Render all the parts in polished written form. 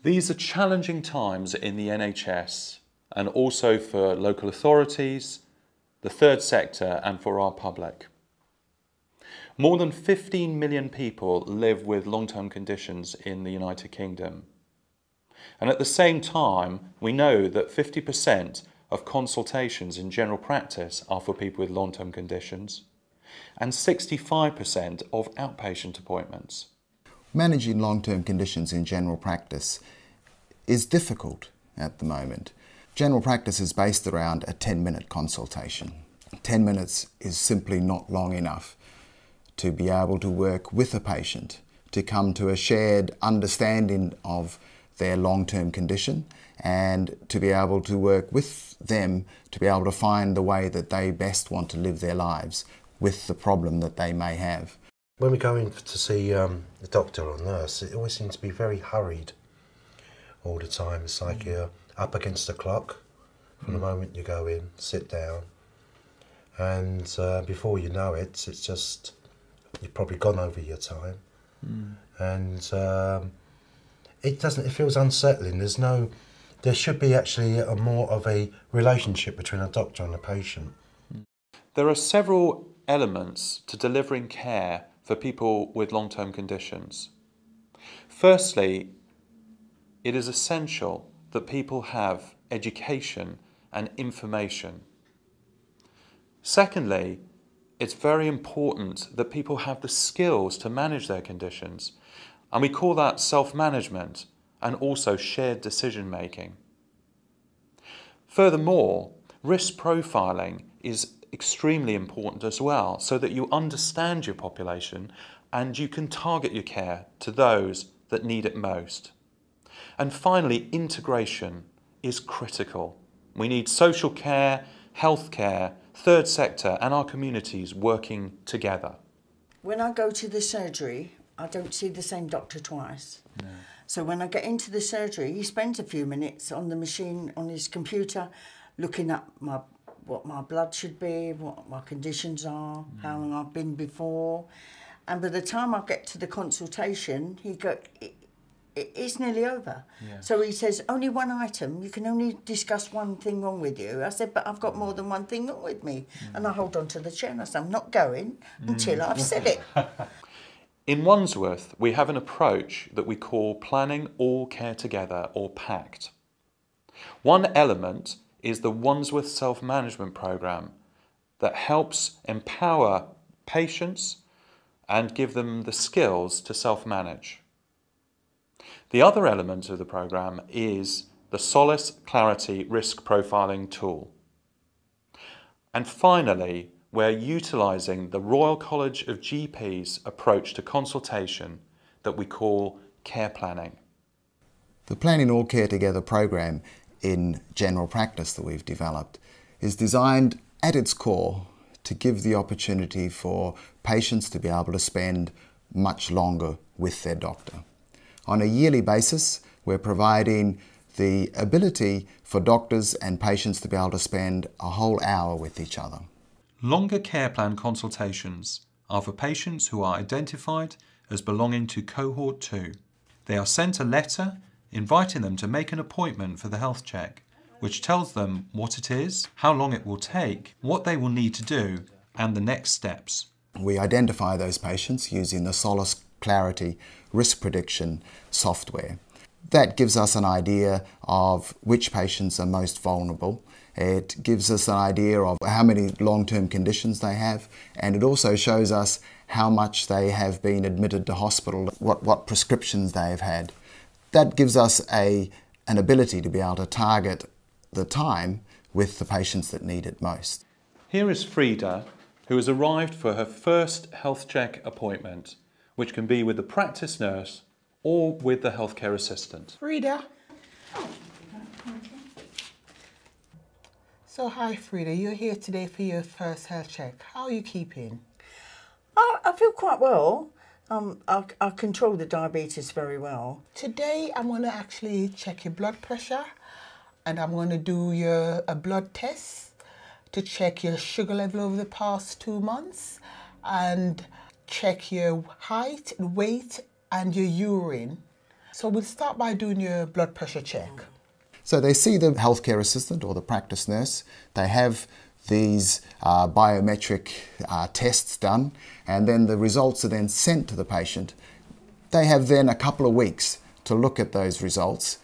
These are challenging times in the NHS and also for local authorities, the third sector and for our public. More than 15 million people live with long-term conditions in the United Kingdom. And at the same time, we know that 50% of consultations in general practice are for people with long-term conditions and 65% of outpatient appointments. Managing long-term conditions in general practice is difficult at the moment. General practice is based around a 10-minute consultation. 10 minutes is simply not long enough to be able to work with a patient, to come to a shared understanding of their long-term condition and to be able to work with them to be able to find the way that they best want to live their lives with the problem that they may have. When we go in to see the doctor or nurse, it always seems to be very hurried all the time. It's like you're up against the clock from the moment you go in, sit down, and before you know it, it's just, you've probably gone over your time. And it feels unsettling. There should be actually more of a relationship between a doctor and a patient. There are several elements to delivering care for people with long-term conditions. Firstly, it is essential that people have education and information. Secondly, it's very important that people have the skills to manage their conditions, and we call that self-management and also shared decision-making. Furthermore, risk profiling is extremely important as well, so that you understand your population and you can target your care to those that need it most. And finally, integration is critical. We need social care, healthcare, third sector and our communities working together. When I go to the surgery, I don't see the same doctor twice. No. So when I get into the surgery, he spends a few minutes on the machine, on his computer, looking at what my blood should be, what my conditions are, how long I've been before. And by the time I get to the consultation, it's nearly over. Yeah. So he says, only one item, you can only discuss one thing wrong with you. I said, but I've got more than one thing wrong with me. And I hold on to the chair and I said, I'm not going until I've said it. In Wandsworth, we have an approach that we call Planning All Care Together, or PACT. One element is the Wandsworth Self-Management Programme that helps empower patients and give them the skills to self-manage. The other element of the programme is the Solace Clarity Risk Profiling Tool. And finally, we're utilising the Royal College of GPs approach to consultation that we call care planning. The Planning All Care Together programme in general practice that we've developed is designed at its core to give the opportunity for patients to be able to spend much longer with their doctor. On a yearly basis, we're providing the ability for doctors and patients to be able to spend a whole hour with each other. Longer care plan consultations are for patients who are identified as belonging to Cohort 2. They are sent a letter inviting them to make an appointment for the health check, which tells them what it is, how long it will take, what they will need to do, and the next steps. We identify those patients using the Solace Clarity risk prediction software. That gives us an idea of which patients are most vulnerable. It gives us an idea of how many long-term conditions they have, and it also shows us how much they have been admitted to hospital, what prescriptions they have had. That gives us an ability to be able to target the time with the patients that need it most. Here is Frida, who has arrived for her first health check appointment, which can be with the practice nurse or with the healthcare assistant. Frida. So hi Frida, you're here today for your first health check. How are you keeping? I feel quite well. I control the diabetes very well. Today I'm going to actually check your blood pressure and I'm going to do a blood test to check your sugar level over the past 2 months and check your height, weight and your urine. So we'll start by doing your blood pressure check. So they see the healthcare assistant or the practice nurse. They have these biometric tests done, and then the results are then sent to the patient. They have then a couple of weeks to look at those results.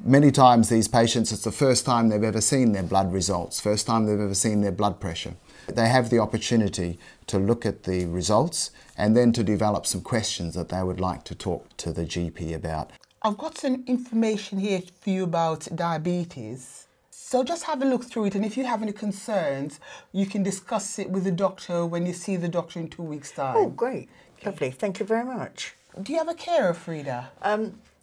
Many times these patients, it's the first time they've ever seen their blood results, first time they've ever seen their blood pressure. They have the opportunity to look at the results and then to develop some questions that they would like to talk to the GP about. I've got some information here for you about diabetes. So just have a look through it, and if you have any concerns, you can discuss it with the doctor when you see the doctor in 2 weeks' time. Oh, great. Lovely. Thank you very much. Do you have a carer, Frida?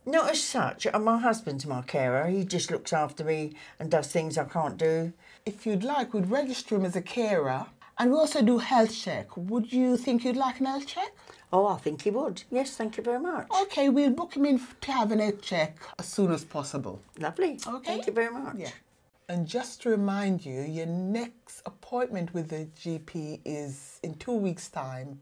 Not as such. My husband's my carer. He just looks after me and does things I can't do. If you'd like, we'd register him as a carer, and we also do health check. Would you think you'd like an health check? Oh, I think he would. Yes, thank you very much. Okay, we'll book him in to have an health check as soon as possible. Lovely. Okay. Thank you very much. Yeah. And just to remind you, your next appointment with the GP is in 2 weeks' time,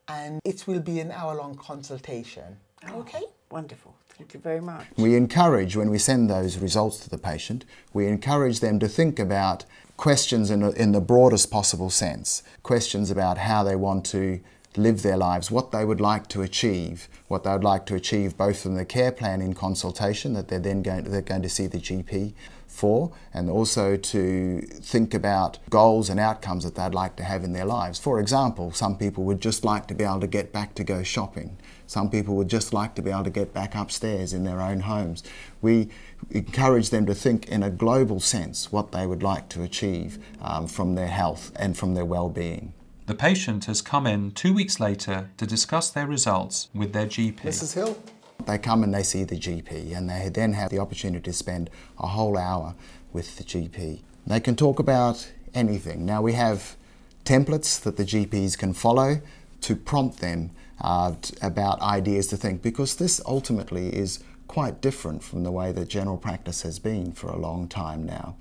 and it will be an hour-long consultation. Okay? Wonderful. Thank you very much. We encourage, when we send those results to the patient, we encourage them to think about questions in the broadest possible sense. Questions about how they want to live their lives, what they would like to achieve, what they would like to achieve both from the care plan in consultation that they're going to see the GP for, and also to think about goals and outcomes that they'd like to have in their lives. For example, some people would just like to be able to get back to go shopping. Some people would just like to be able to get back upstairs in their own homes. We encourage them to think in a global sense what they would like to achieve from their health and from their well-being. The patient has come in 2 weeks later to discuss their results with their GP. Mrs. Hill? They come and they see the GP, and they then have the opportunity to spend a whole hour with the GP. They can talk about anything. Now, we have templates that the GPs can follow to prompt them about ideas to think, because this ultimately is quite different from the way that general practice has been for a long time now.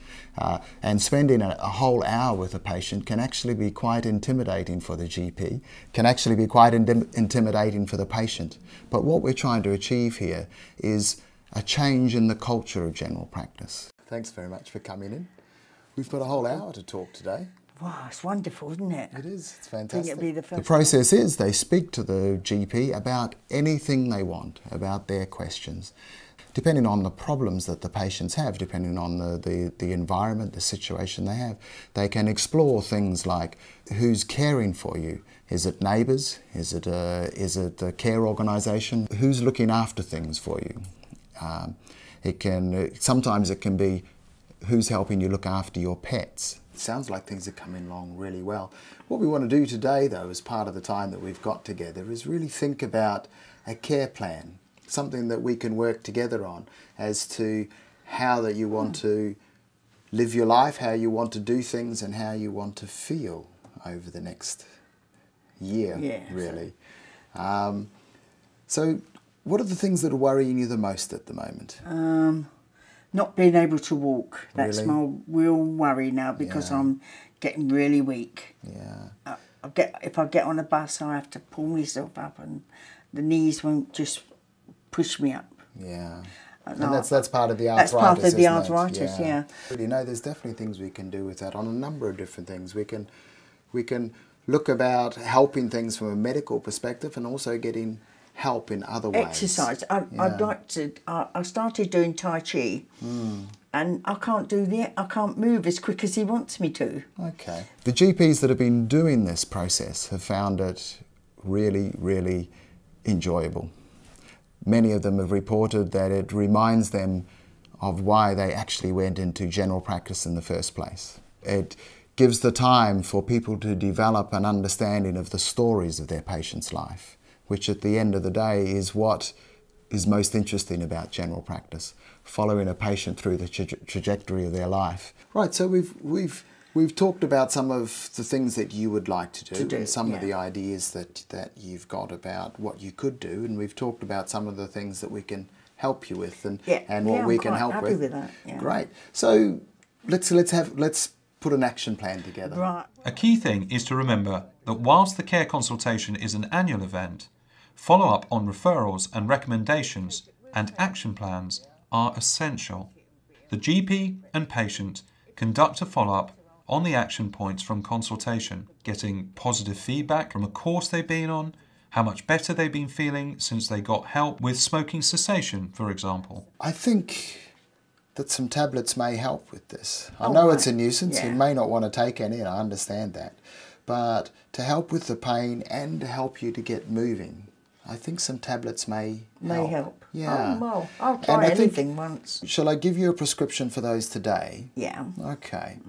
And spending a whole hour with a patient can actually be quite intimidating for the GP, can actually be quite intimidating for the patient. But what we're trying to achieve here is a change in the culture of general practice. Thanks very much for coming in. We've got a whole hour to talk today. Wow, it's wonderful, isn't it? It is, it's I think fantastic. it'd be the The first process is they speak to the GP about anything they want, about their questions. Depending on the problems that the patients have, depending on the environment, the situation they have, they can explore things like who's caring for you. Is it neighbours? Is it a care organisation? Who's looking after things for you? Sometimes it can be who's helping you look after your pets. Sounds like things are coming along really well. What we want to do today, though, as part of the time that we've got together, is really think about a care plan, something that we can work together on as to how that you want to live your life, how you want to do things, and how you want to feel over the next year, really. So what are the things that are worrying you the most at the moment? Not being able to walk. That's Really? my real worry now, because I'm getting really weak. Yeah. If I get on a bus, I have to pull myself up, and the knees won't just push me up. Yeah. No, And that's part of the arthritis. That's part of the isn't it? arthritis, yeah. You know, there's definitely things we can do with that on a number of different things. We can look about helping things from a medical perspective and also getting help in other ways. Exercise. I'd like to. I started doing Tai Chi, and I can't move as quick as he wants me to. Okay. The GPs that have been doing this process have found it really, really enjoyable. Many of them have reported that it reminds them of why they actually went into general practice in the first place. It gives the time for people to develop an understanding of the stories of their patient's life, which at the end of the day is what is most interesting about general practice, following a patient through the trajectory of their life. Right, so we've talked about some of the things that you would like to do and some of the ideas that you've got about what you could do, and we've talked about some of the things that we can help you with and what we can help with. I'm quite happy with that. Yeah. Great. So let's put an action plan together. Right. A key thing is to remember that whilst the care consultation is an annual event, follow-up on referrals and recommendations and action plans are essential. The GP and patient conduct a follow-up on the action points from consultation, getting positive feedback from a course they've been on, how much better they've been feeling since they got help with smoking cessation, for example. I think that some tablets may help with this. I know it's a nuisance, you may not want to take any, and I understand that. But to help with the pain and to help you to get moving, I think some tablets may help. Yeah. Oh, well, I'll try anything once. Shall I give you a prescription for those today? Yeah. Okay.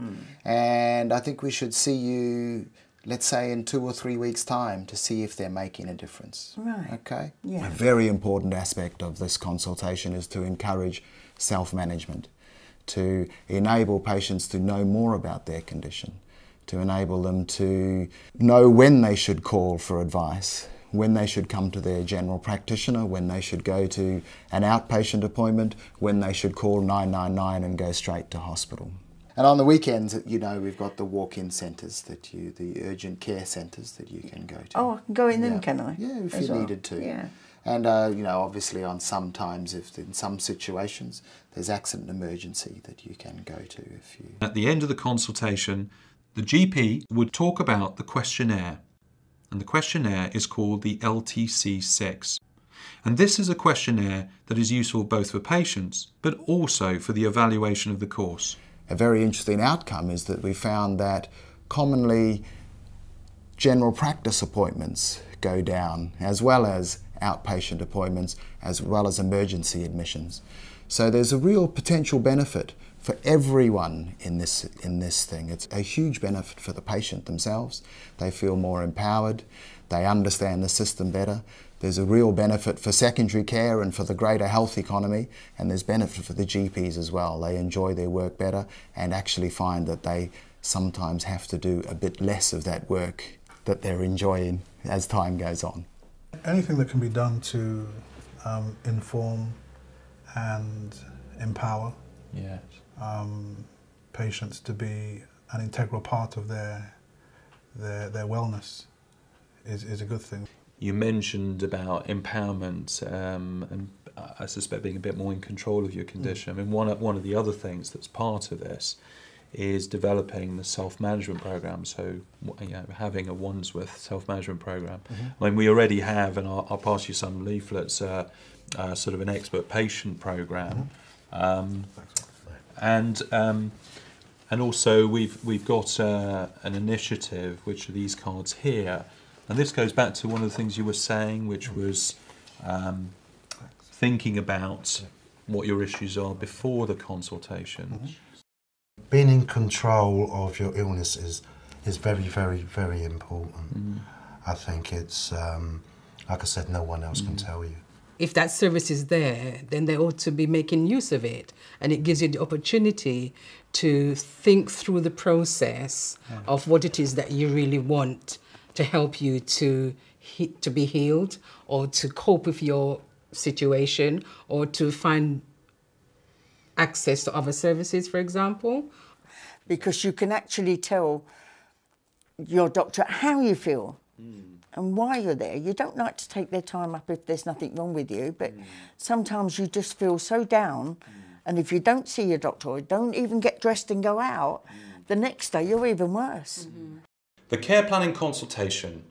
And I think we should see you, let's say, in 2 or 3 weeks' time to see if they're making a difference. Right. Okay? Yeah. A very important aspect of this consultation is to encourage self-management, to enable patients to know more about their condition, to enable them to know when they should call for advice, when they should come to their general practitioner, when they should go to an outpatient appointment, when they should call 999 and go straight to hospital. And on the weekends, you know, we've got the walk-in centres, the urgent care centres that you can go to. Oh, I can go in them, can I? Yeah, if you needed to. Yeah. And, you know, obviously on sometimes, if in some situations, there's accident emergency that you can go to if you... At the end of the consultation, the GP would talk about the questionnaire. And the questionnaire is called the LTC6. And this is a questionnaire that is useful both for patients, but also for the evaluation of the course. A very interesting outcome is that we found that commonly general practice appointments go down, as well as outpatient appointments, as well as emergency admissions. So there's a real potential benefit for everyone in this thing. It's a huge benefit for the patient themselves. They feel more empowered, they understand the system better. There's a real benefit for secondary care and for the greater health economy, and there's benefit for the GPs as well. They enjoy their work better and actually find that they sometimes have to do a bit less of that work that they're enjoying as time goes on. Anything that can be done to inform and empower patients to be an integral part of their wellness is a good thing. You mentioned about empowerment and I suspect being a bit more in control of your condition. I mean, one of the other things that's part of this is developing the self-management program. So, you know, having a Wandsworth self-management program. I mean, we already have, and I'll pass you some leaflets, sort of an expert patient program. And also we've got an initiative, which are these cards here, and this goes back to one of the things you were saying, which was thinking about what your issues are before the consultation. Being in control of your illness is very, very, very important. I think it's, like I said, no one else can tell you. If that service is there, then they ought to be making use of it. And it gives you the opportunity to think through the process of what it is that you really want to help you to be healed, or to cope with your situation, or to find access to other services, for example. Because you can actually tell your doctor how you feel. And why you're there. You don't like to take their time up if there's nothing wrong with you, but sometimes you just feel so down, and if you don't see your doctor or don't even get dressed and go out, the next day you're even worse. The care planning consultation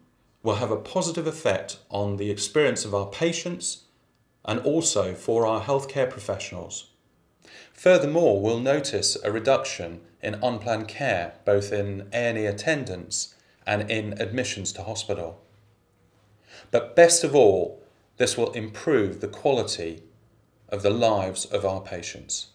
will have a positive effect on the experience of our patients and also for our healthcare professionals. Furthermore, we'll notice a reduction in unplanned care, both in A&E attendance and in admissions to hospital. But best of all, this will improve the quality of the lives of our patients.